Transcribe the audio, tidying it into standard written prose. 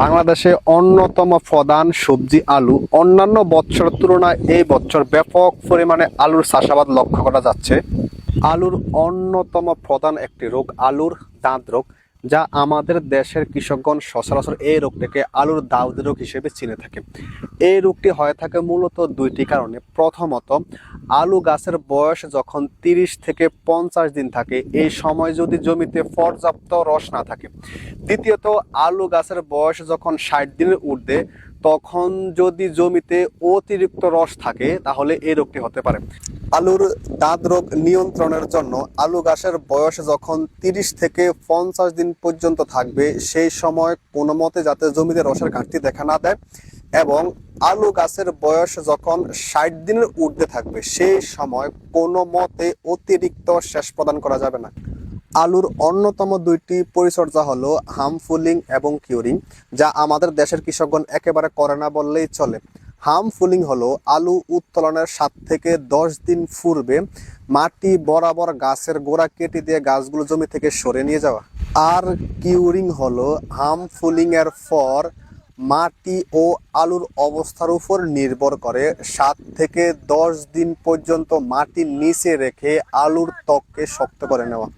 বাংলাদেশে অন্যতম প্রধান সবজি আলু। অন্যান্য বছরের তুলনায় এই বছর ব্যাপক পরিমাণে আলুর চাষাবাদ লক্ষ্য করা যাচ্ছে। আলুর অন্যতম প্রধান একটি রোগ আলুর দাঁত রোগ, যা আমাদের দেশের কৃষকগণ সচরাচর এই রোগটিকে আলুর দাউদ রোগ হিসেবে চিনে থাকে। এই রোগটি হয়ে থাকে মূলত দুইটি কারণে। প্রথমত, আলু গাছের বয়স যখন 30 থেকে 50 দিন থাকে, এই সময় যদি জমিতে পর্যাপ্ত রস না থাকে। দ্বিতীয়ত, আলু গাছের বয়স যখন 60 দিনের ঊর্ধ্বে, তখন যদি জমিতে অতিরিক্ত রস থাকে, তাহলে এই রোগটি হতে পারে। আলুর দাঁত রোগ নিয়ন্ত্রণের জন্য আলু গাছের বয়স যখন 30 থেকে 50 দিন পর্যন্ত থাকবে, সেই সময় কোনো মতে যাতে জমিতে রসের ঘাটতি দেখা না দেয়, এবং আলু গাছের বয়স যখন 60 দিনের ঊর্ধ্বে থাকবে, সেই সময় কোনো মতে অতিরিক্ত সেচ প্রদান করা যাবে না। আলুর অন্যতম দুইটি পরিচর্যা হলো হাম ফুলিং এবং কিউরিং, যা আমাদের দেশের কৃষকগণ একেবারে করে না বললেই চলে। হাম ফুলিং হলো আলু উত্তোলনের 7 থেকে 10 দিন পূর্বে মাটি বরাবর গাছের গোড়া কেটে দিয়ে গাছগুলো জমি থেকে সরে নিয়ে যাওয়া। আর কিউরিং হলো হাম ফুলিং এর পর মাটি ও আলুর অবস্থার উপর নির্ভর করে 7 থেকে 10 দিন পর্যন্ত মাটির নিচে রেখে আলুর ত্বককে শক্ত করে নেওয়া।